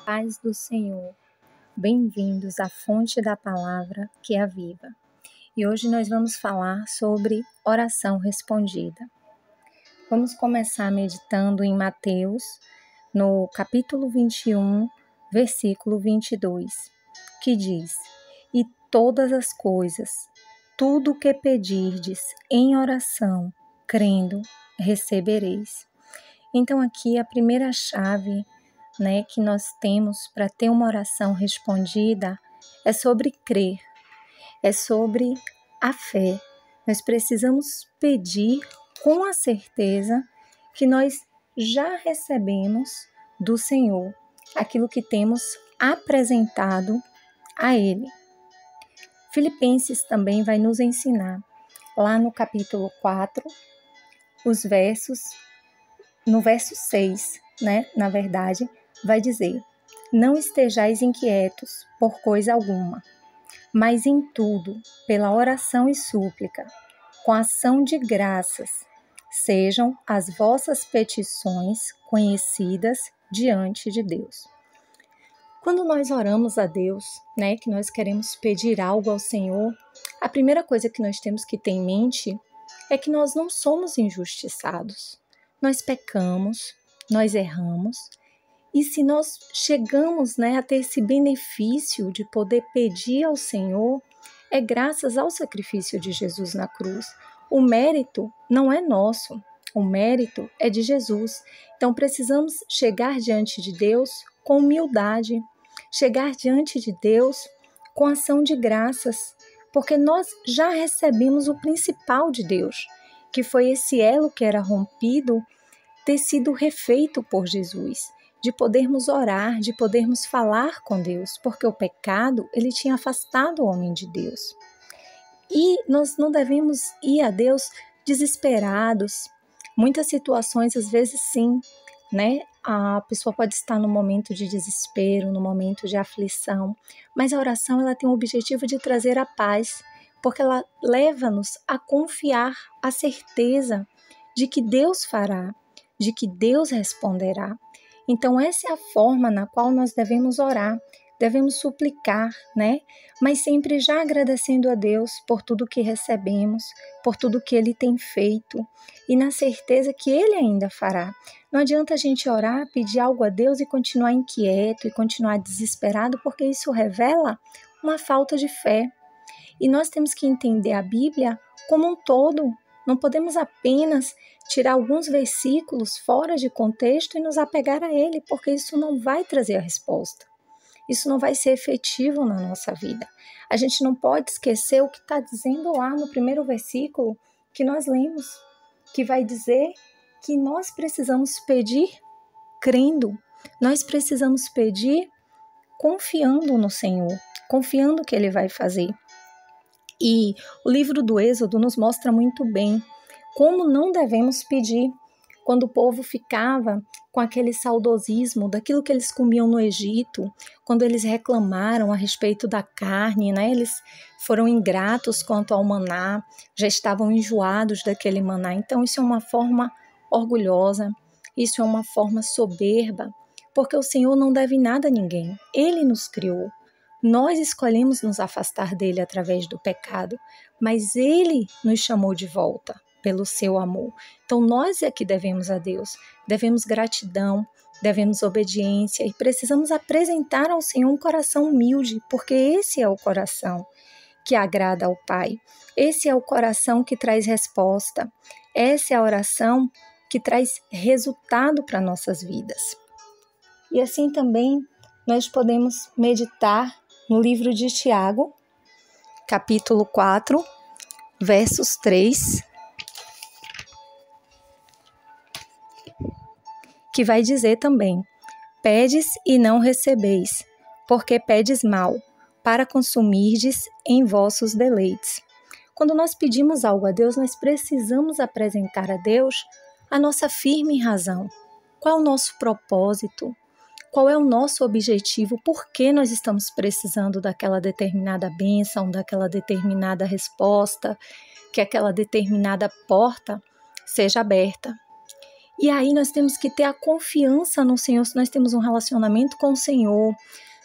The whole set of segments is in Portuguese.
Paz do Senhor, bem-vindos à fonte da palavra que é viva. E hoje nós vamos falar sobre oração respondida. Vamos começar meditando em Mateus, no capítulo 21, versículo 22, que diz: E todas as coisas, tudo o que pedirdes em oração, crendo, recebereis. Então aqui a primeira chave que nós temos para ter uma oração respondida é sobre crer, é sobre a fé. Nós precisamos pedir com a certeza que nós já recebemos do Senhor aquilo que temos apresentado a Ele. Filipenses também vai nos ensinar, lá no capítulo 4, no verso 6, na verdade, vai dizer: Não estejais inquietos por coisa alguma, mas em tudo, pela oração e súplica, com ação de graças, sejam as vossas petições conhecidas diante de Deus. Quando nós oramos a Deus, que nós queremos pedir algo ao Senhor, a primeira coisa que nós temos que ter em mente é que nós não somos injustiçados. Nós pecamos, nós erramos, e se nós chegamos a ter esse benefício de poder pedir ao Senhor, é graças ao sacrifício de Jesus na cruz. O mérito não é nosso, o mérito é de Jesus. Então precisamos chegar diante de Deus com humildade, chegar diante de Deus com ação de graças, porque nós já recebemos o principal de Deus, que foi esse elo que era rompido, ter sido refeito por Jesus, de podermos orar, de podermos falar com Deus, porque o pecado, ele tinha afastado o homem de Deus. E nós não devemos ir a Deus desesperados. Muitas situações, às vezes sim, a pessoa pode estar no momento de desespero, no momento de aflição, mas a oração ela tem o objetivo de trazer a paz, porque ela leva-nos a confiar, a certeza de que Deus fará, de que Deus responderá. Então essa é a forma na qual nós devemos orar, devemos suplicar, mas sempre já agradecendo a Deus por tudo que recebemos, por tudo que Ele tem feito e na certeza que Ele ainda fará. Não adianta a gente orar, pedir algo a Deus e continuar inquieto e continuar desesperado, porque isso revela uma falta de fé. E nós temos que entender a Bíblia como um todo. Não podemos apenas tirar alguns versículos fora de contexto e nos apegar a ele, porque isso não vai trazer a resposta. Isso não vai ser efetivo na nossa vida. A gente não pode esquecer o que está dizendo lá no primeiro versículo que nós lemos, que vai dizer que nós precisamos pedir crendo, nós precisamos pedir confiando no Senhor, confiando que Ele vai fazer. E o livro do Êxodo nos mostra muito bem como não devemos pedir quando o povo ficava com aquele saudosismo daquilo que eles comiam no Egito, quando eles reclamaram a respeito da carne, eles foram ingratos quanto ao maná, já estavam enjoados daquele maná. Então isso é uma forma orgulhosa, isso é uma forma soberba, porque o Senhor não deve nada a ninguém, Ele nos criou. Nós escolhemos nos afastar dele através do pecado, mas ele nos chamou de volta pelo seu amor. Então nós é que devemos a Deus, devemos gratidão, devemos obediência e precisamos apresentar ao Senhor um coração humilde, porque esse é o coração que agrada ao Pai. Esse é o coração que traz resposta. Essa é a oração que traz resultado para nossas vidas. E assim também nós podemos meditar no livro de Tiago, capítulo 4, versos 3, que vai dizer também: Pedes e não recebeis, porque pedes mal, para consumirdes em vossos deleites. Quando nós pedimos algo a Deus, nós precisamos apresentar a Deus a nossa firme razão. Qual é o nosso propósito? Qual é o nosso objetivo? Por que nós estamos precisando daquela determinada bênção, daquela determinada resposta, que aquela determinada porta seja aberta? E aí nós temos que ter a confiança no Senhor, se nós temos um relacionamento com o Senhor,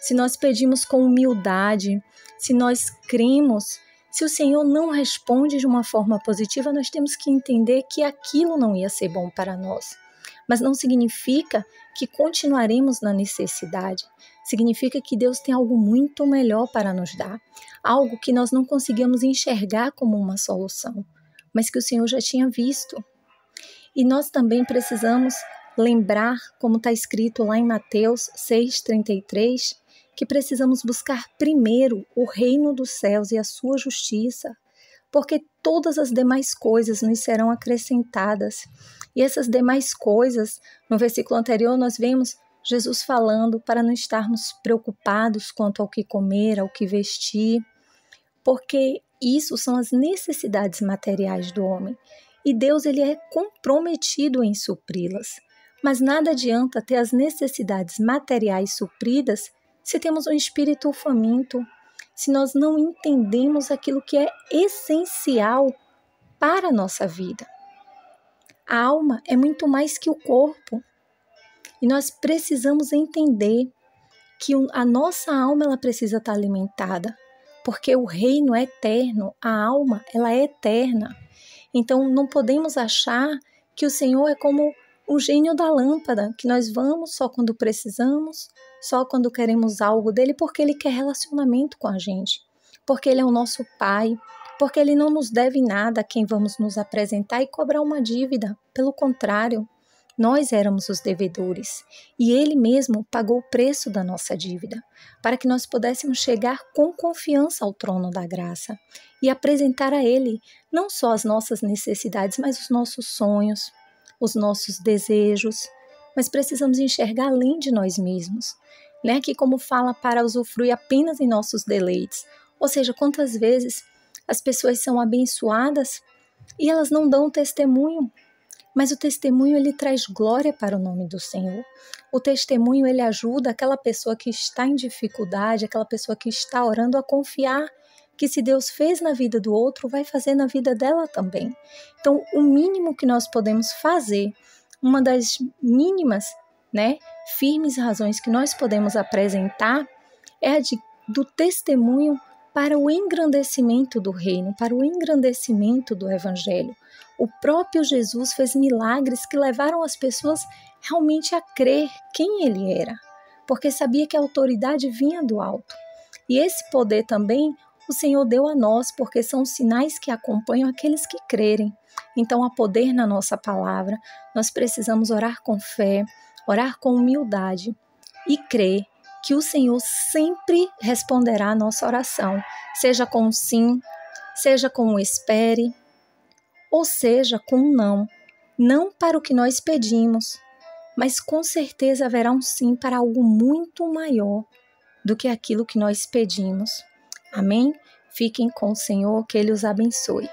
se nós pedimos com humildade, se nós cremos. Se o Senhor não responde de uma forma positiva, nós temos que entender que aquilo não ia ser bom para nós. Mas não significa que continuaremos na necessidade. Significa que Deus tem algo muito melhor para nos dar. Algo que nós não conseguimos enxergar como uma solução, mas que o Senhor já tinha visto. E nós também precisamos lembrar, como está escrito lá em Mateus 6,33, que precisamos buscar primeiro o reino dos céus e a sua justiça, porque todas as demais coisas nos serão acrescentadas. E essas demais coisas, no versículo anterior, nós vemos Jesus falando para não estarmos preocupados quanto ao que comer, ao que vestir, porque isso são as necessidades materiais do homem. E Deus, ele é comprometido em supri-las. Mas nada adianta ter as necessidades materiais supridas se temos um espírito faminto, se nós não entendemos aquilo que é essencial para a nossa vida. A alma é muito mais que o corpo. E nós precisamos entender que a nossa alma ela precisa estar alimentada, porque o reino é eterno, a alma ela é eterna. Então não podemos achar que o Senhor é como o gênio da lâmpada, que nós vamos só quando precisamos, só quando queremos algo dele, porque ele quer relacionamento com a gente, porque ele é o nosso Pai, porque ele não nos deve nada a quem vamos nos apresentar e cobrar uma dívida. Pelo contrário, nós éramos os devedores e ele mesmo pagou o preço da nossa dívida, para que nós pudéssemos chegar com confiança ao trono da graça e apresentar a ele não só as nossas necessidades, mas os nossos sonhos, os nossos desejos, mas precisamos enxergar além de nós mesmos, né? Que como fala, para usufruir apenas em nossos deleites. Ou seja, quantas vezes as pessoas são abençoadas e elas não dão testemunho, mas o testemunho ele traz glória para o nome do Senhor. O testemunho ele ajuda aquela pessoa que está em dificuldade, aquela pessoa que está orando a confiar que se Deus fez na vida do outro, vai fazer na vida dela também. Então, o mínimo que nós podemos fazer, uma das mínimas, firmes razões que nós podemos apresentar é a do testemunho para o engrandecimento do reino, para o engrandecimento do evangelho. O próprio Jesus fez milagres que levaram as pessoas realmente a crer quem ele era, porque sabia que a autoridade vinha do alto. E esse poder também o Senhor deu a nós, porque são sinais que acompanham aqueles que crerem. Então, há poder na nossa palavra, nós precisamos orar com fé, orar com humildade e crer que o Senhor sempre responderá a nossa oração, seja com um sim, seja com um espere, ou seja com um não. Não para o que nós pedimos, mas com certeza haverá um sim para algo muito maior do que aquilo que nós pedimos. Amém? Fiquem com o Senhor, que Ele os abençoe.